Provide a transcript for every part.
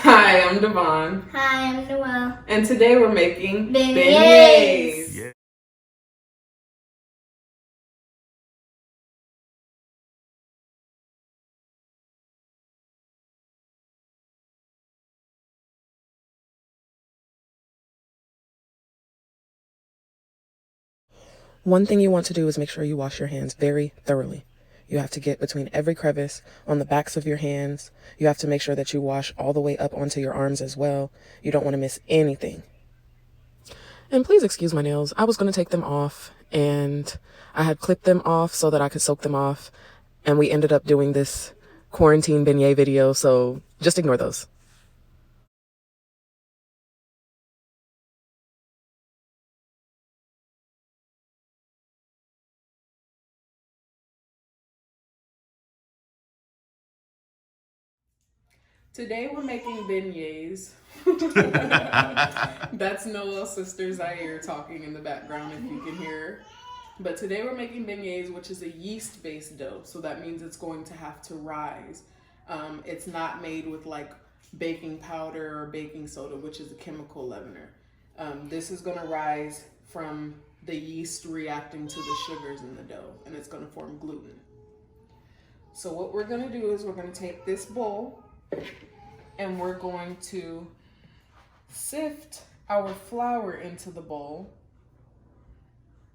Hi, I'm Devon. Hi, I'm Noelle. And today we're making Beignets. beignets. One thing you want to do is make sure you wash your hands very thoroughly. You have to get between every crevice on the backs of your hands. You have to make sure that you wash all the way up onto your arms as well. You don't want to miss anything. And please excuse my nails. I was going to take them off and I had clipped them off so that I could soak them off. And we ended up doing this quarantine beignet video, so just ignore those. Today we're making beignets. That's Noelle's sister Zaire talking in the background if you can hear her. But today we're making beignets, which is a yeast-based dough. So that means it's going to have to rise. It's not made with like baking powder or baking soda, which is a chemical leavener. This is going to rise from the yeast reacting to the sugars in the dough, and it's going to form gluten. So what we're going to do is we're going to take this bowl and we're going to sift our flour into the bowl.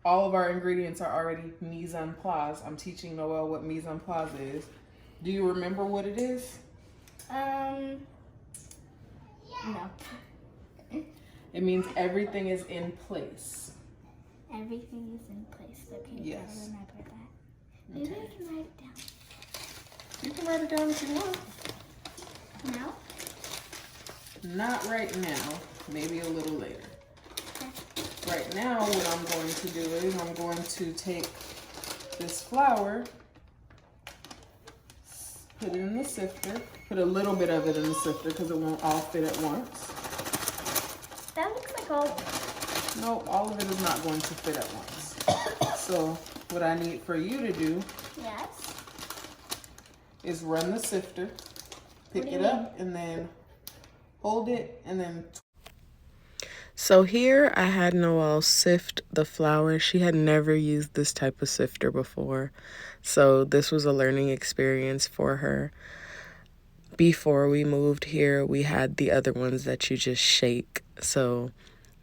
All of our ingredients are already mise en place. I'm teaching Noelle what mise en place is. Do you remember what it is? No. It means everything is in place. Everything is in place. Okay, Yes. I'll remember that. Maybe I can write it down. You can write it down if you want. Now? Not right now, maybe a little later. Right now, what I'm going to do is I'm going to take this flour, put it in the sifter, put a little bit of it in the sifter because it won't all fit at once. That looks like all. No, all of it is not going to fit at once. So what I need for you to do Yes. is run the sifter, pick it up, and then hold it, and then... So here I had Noelle sift the flour. She had never used this type of sifter before. So this was a learning experience for her. Before we moved here, we had the other ones that you just shake. So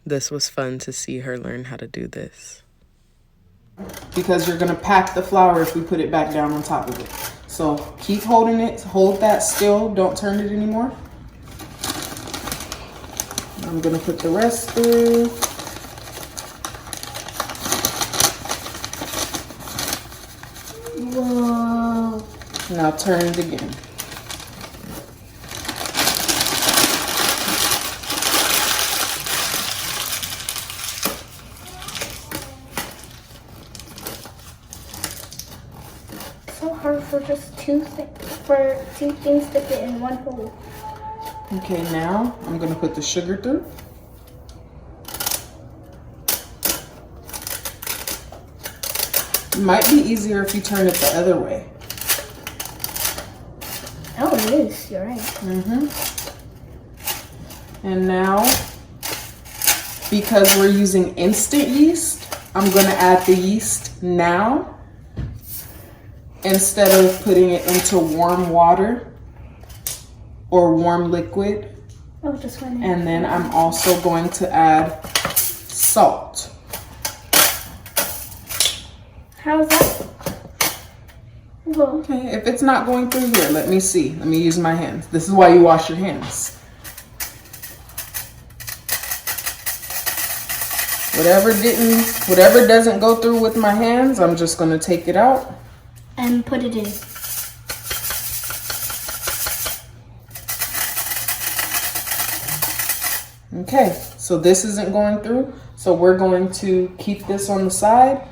this was fun to see her learn how to do this. Because you're gonna pack the flour if we put it back down on top of it. So keep holding it, hold that still, don't turn it anymore. I'm gonna put the rest through. Whoa. Now turn it again. So hard for just two things to fit in one hole. Okay, now I'm gonna put the sugar through. It might be easier if you turn it the other way. Oh, it is. You're right. And now, because we're using instant yeast, I'm gonna add the yeast now instead of putting it into warm water or warm liquid. Oh, just one. And then I'm also going to add salt. How's that? Whoa. Okay, if it's not going through here, let me see. Let me use my hands. This is why you wash your hands. Whatever doesn't go through with my hands, I'm just gonna take it out. And put it in. Okay, so this isn't going through. So we're going to keep this on the side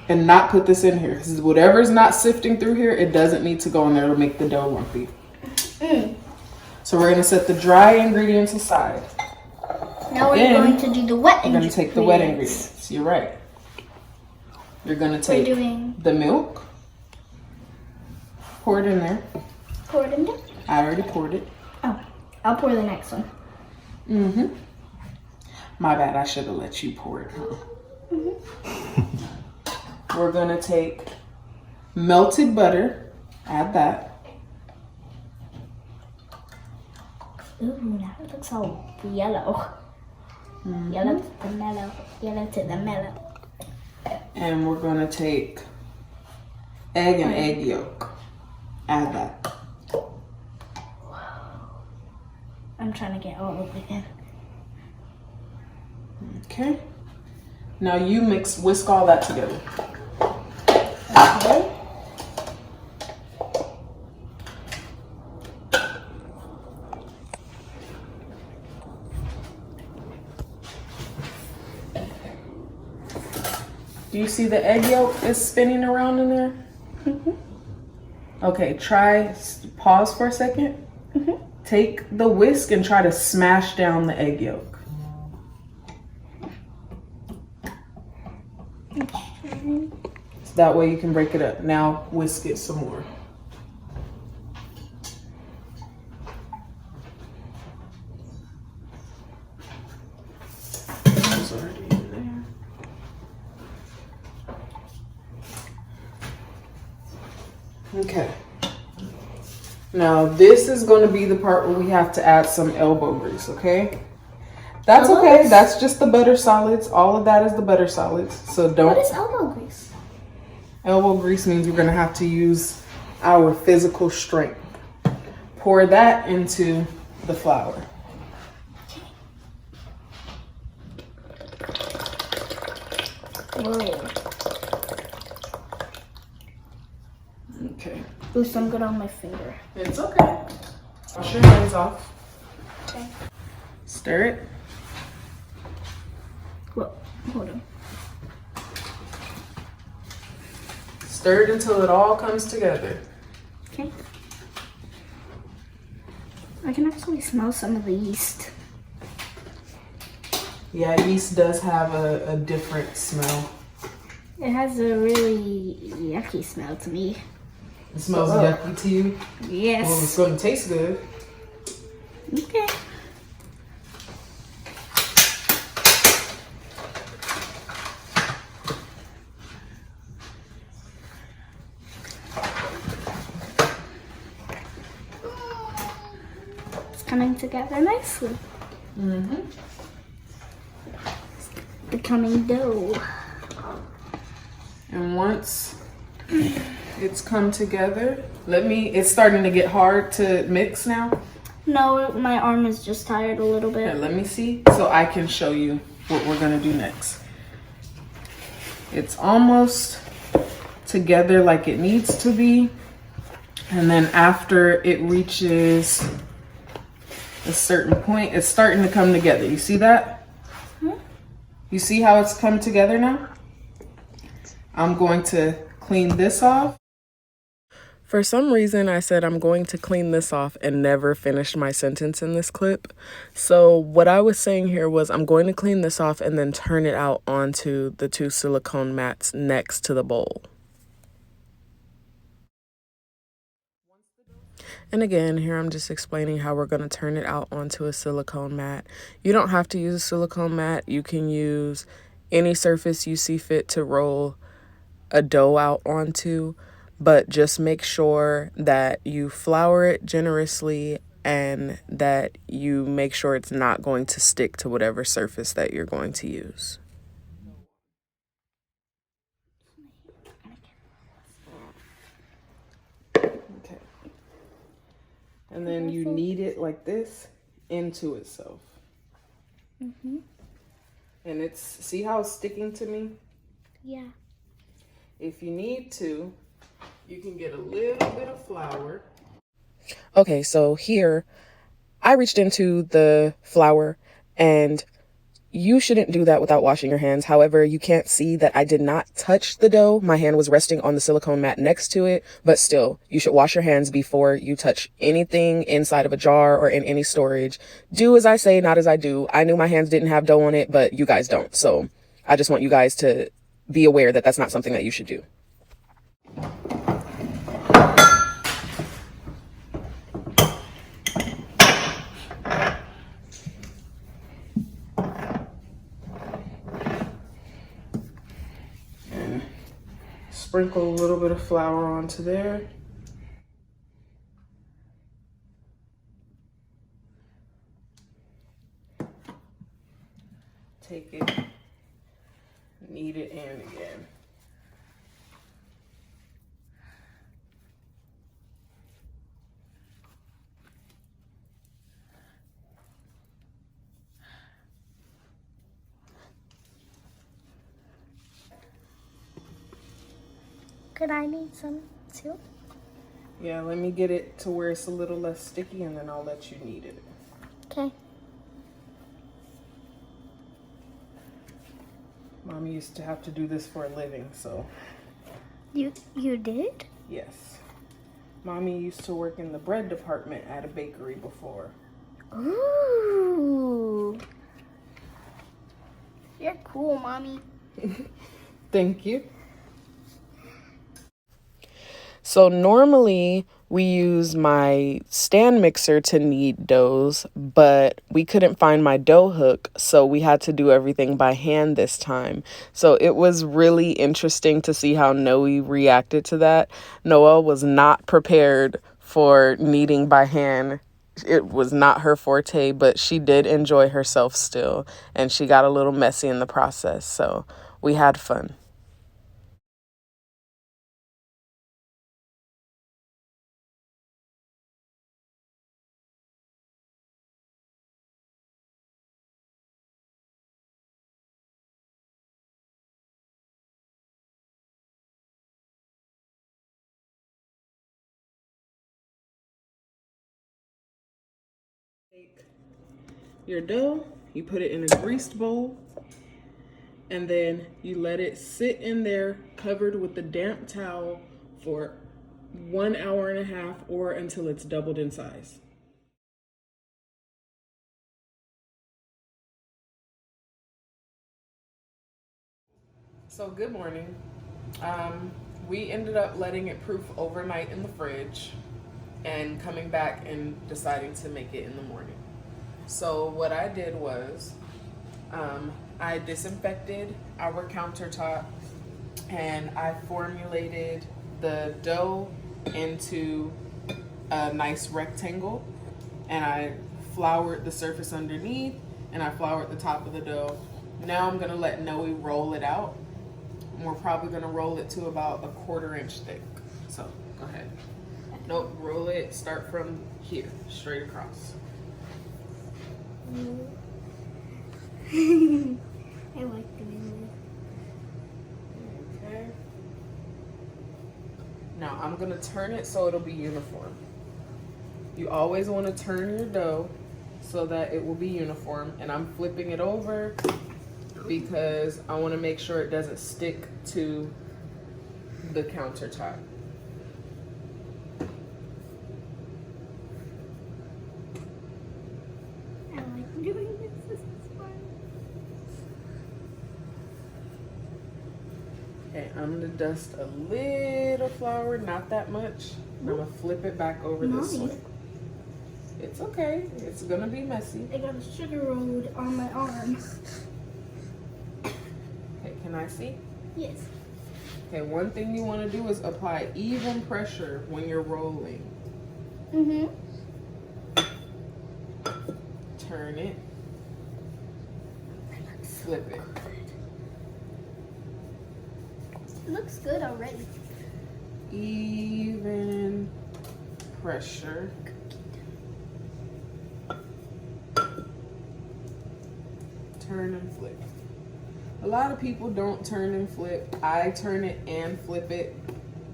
and not put this in here. Because whatever's not sifting through here, it doesn't need to go in there to make the dough lumpy. So we're gonna set the dry ingredients aside. Now we're going to do the wet ingredients. We're gonna take the wet ingredients. You're right. You're gonna take the milk. Pour it in there. Pour it in there? I already poured it. Oh. I'll pour the next one. Mm-hmm. My bad, I should have let you pour it, huh? Mm-hmm. We're gonna take melted butter, add that. Ooh, now it looks all yellow. Mm-hmm. Yellow to the mellow, yellow to the mellow. And we're gonna take egg and egg yolk. Add that. I'm trying to get all of it in. Okay. Now you whisk all that together. Okay. Do you see the egg yolk is spinning around in there? Mm-hmm. Okay, pause for a second. Mm-hmm. Take the whisk and try to smash down the egg yolk. So that way you can break it up. Now whisk it some more. It's already in there. Okay. Now this is going to be the part where we have to add some elbow grease, okay? That's okay. That's just the butter solids. All of that is the butter solids. So don't. What is elbow grease? Elbow grease means we're going to have to use our physical strength. Pour that into the flour. Whoa. Okay. Ooh, some good on my finger. It's okay. Wash your hands off. Okay. Stir it. Whoa, hold on. Stir it until it all comes together. Okay. I can actually smell some of the yeast. Yeah, yeast does have a different smell. It has a really yucky smell to me. It smells yucky to you? Yes. Well, it's going to taste good. Okay. It's coming together nicely. Mm-hmm. It's becoming dough. And once it's come together, it's starting to get hard to mix now. No, my arm is just tired a little bit. Here, let me see so I can show you what we're gonna do next. It's almost together like it needs to be. And then after it reaches a certain point, it's starting to come together. You see that? You see how it's come together now? I'm going to clean this off. For some reason, I said I'm going to clean this off and never finished my sentence in this clip. So what I was saying here was I'm going to clean this off and then turn it out onto the 2 silicone mats next to the bowl. And again, here I'm just explaining how we're going to turn it out onto a silicone mat. You don't have to use a silicone mat. You can use any surface you see fit to roll a dough out onto, but just make sure that you flour it generously and that you make sure it's not going to stick to whatever surface that you're going to use. Okay. And then you knead it like this into itself. Mm-hmm. And see how it's sticking to me? Yeah. If you need to, you can get a little bit of flour. Okay, so here I reached into the flour, and you shouldn't do that without washing your hands. However, you can't see that I did not touch the dough. My hand was resting on the silicone mat next to it, but still, you should wash your hands before you touch anything inside of a jar or in any storage. Do as I say, not as I do. I knew my hands didn't have dough on it, but you guys don't. So I just want you guys to be aware that that's not something that you should do. sprinkle a little bit of flour onto there. Take it, knead it in again. Could I need some too? Yeah, let me get it to where it's a little less sticky and then I'll let you knead it. Okay. Mommy used to have to do this for a living, so. You did? Yes. Mommy used to work in the bread department at a bakery before. Ooh. You're cool, Mommy. Thank you. So normally we use my stand mixer to knead doughs, but we couldn't find my dough hook, so we had to do everything by hand this time. So it was really interesting to see how Noey reacted to that. Noelle was not prepared for kneading by hand. It was not her forte, but she did enjoy herself still, and she got a little messy in the process, so we had fun. Take your dough, you put it in a greased bowl, and then you let it sit in there covered with the damp towel for 1 hour and a half or until it's doubled in size. So good morning. We ended up letting it proof overnight in the fridge and coming back and deciding to make it in the morning. So what I did was I disinfected our countertop and I formulated the dough into a nice rectangle, and I floured the surface underneath and I floured the top of the dough. Now I'm gonna let Noe roll it out. We're probably gonna roll it to about a 1/4 inch thick. So go ahead. Nope, roll it, start from here, straight across. I like doing Okay. Now I'm gonna turn it so it'll be uniform. You always wanna turn your dough so that it will be uniform, and I'm flipping it over because I wanna make sure it doesn't stick to the countertop. this. I like doing this. This is fun. Okay, I'm gonna dust a little flour, not that much. I'm gonna flip it back over this Mommy. way. It's okay, it's gonna be messy. I got a sugar road on my arm. Okay, can I see? Yes. Okay, one thing you wanna do is apply even pressure when you're rolling. Mm-hmm. Turn it, flip it. It looks good already. Even pressure. Turn and flip. A lot of people don't turn and flip. I turn it and flip it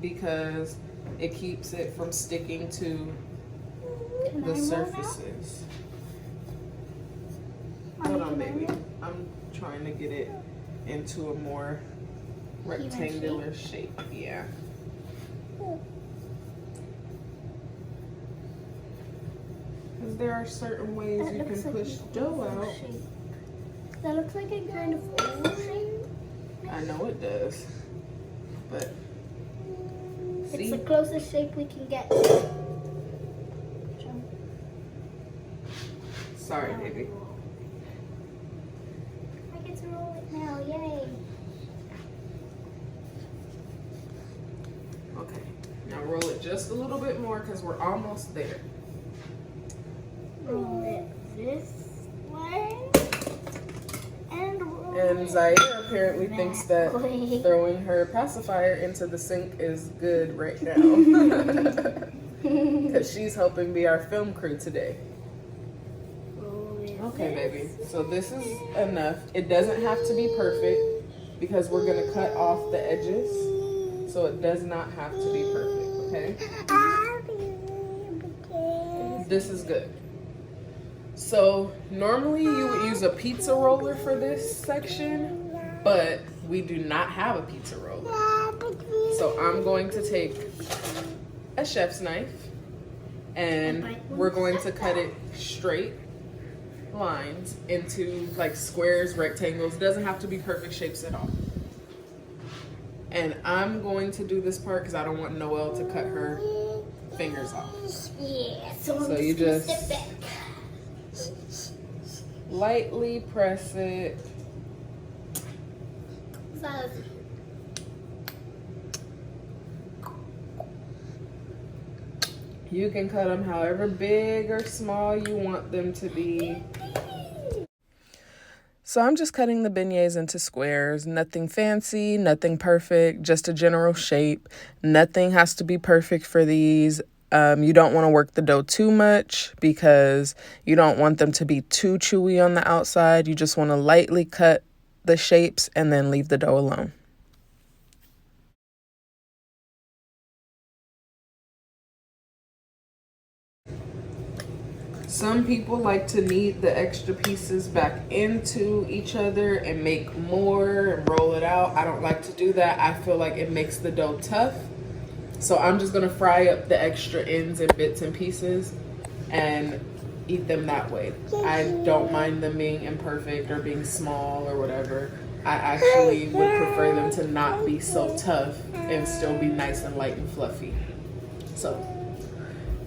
because it keeps it from sticking to Can the I roll now? surfaces. Mommy, Hold on, can I baby. roll? I'm trying to get it into a more rectangular shape. Yeah. Because there are certain ways That you looks can like push an dough oval out. shape. That looks like a kind of oval shape. I know it does. But It's see? the closest shape we can get. Sorry, baby. I get to roll it now, yay. it just a little bit more because we're almost there. Roll it this way. And roll And Zaire apparently thinks that throwing her pacifier into the sink is good right now. Because she's helping be our film crew today. Okay, baby. So this is enough. It doesn't have to be perfect because we're going to cut off the edges. So it does not have to be perfect, okay? This is good. So normally you would use a pizza roller for this section, but we do not have a pizza roller. So I'm going to take a chef's knife and we're going to cut it straight lines into like squares, rectangles. It doesn't have to be perfect shapes at all. And I'm going to do this part because I don't want Noelle to cut her fingers off. Yeah, So you just lightly press it. You can cut them however big or small you want them to be. So I'm just cutting the beignets into squares. Nothing fancy, nothing perfect, just a general shape. Nothing has to be perfect for these. You don't want to work the dough too much because you don't want them to be too chewy on the outside. You just want to lightly cut the shapes and then leave the dough alone. Some people like to knead the extra pieces back into each other and make more and roll it out. I don't like to do that. I feel like it makes the dough tough. So I'm just gonna fry up the extra ends and bits and pieces and eat them that way. I don't mind them being imperfect or being small or whatever. I actually would prefer them to not be so tough and still be nice and light and fluffy. So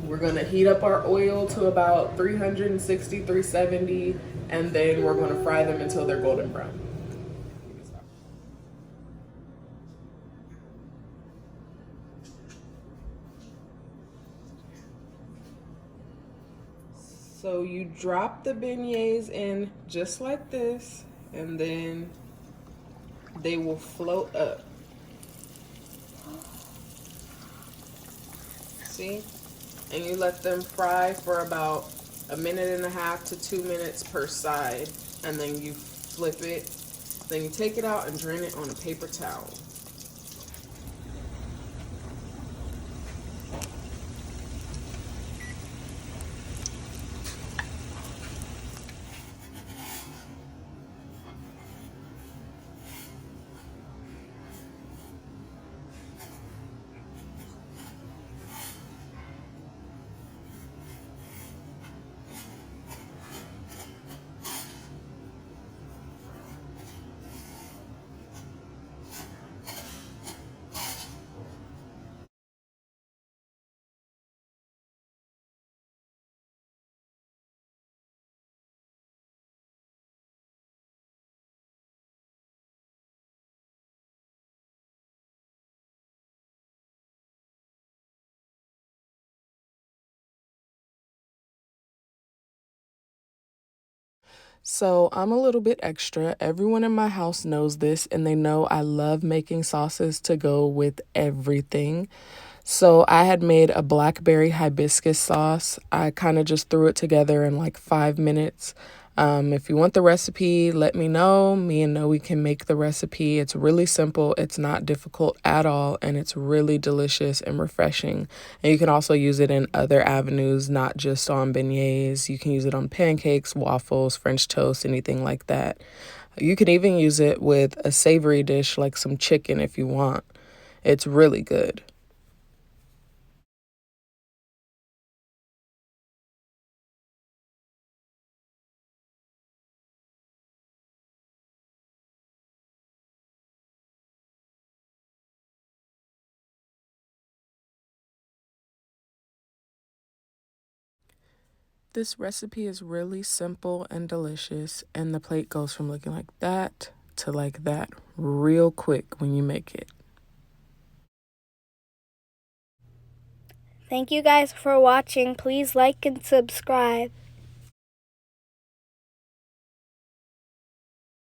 we're gonna heat up our oil to about 360, 370, and then we're gonna fry them until they're golden brown. So you drop the beignets in just like this, and then they will float up. See? And you let them fry for about 1.5 to 2 minutes per side, and then you flip it. Then you take it out and drain it on a paper towel. So I'm a little bit extra. Everyone in my house knows this, and they know I love making sauces to go with everything. So I had made a blackberry hibiscus sauce. I kind of just threw it together in like 5 minutes. If you want the recipe, let me know. Me and Noey can make the recipe. It's really simple. It's not difficult at all, and it's really delicious and refreshing. And you can also use it in other avenues, not just on beignets. You can use it on pancakes, waffles, French toast, anything like that. You can even use it with a savory dish like some chicken if you want. It's really good. This recipe is really simple and delicious, and the plate goes from looking like that to like that real quick when you make it. Thank you guys for watching. Please like and subscribe.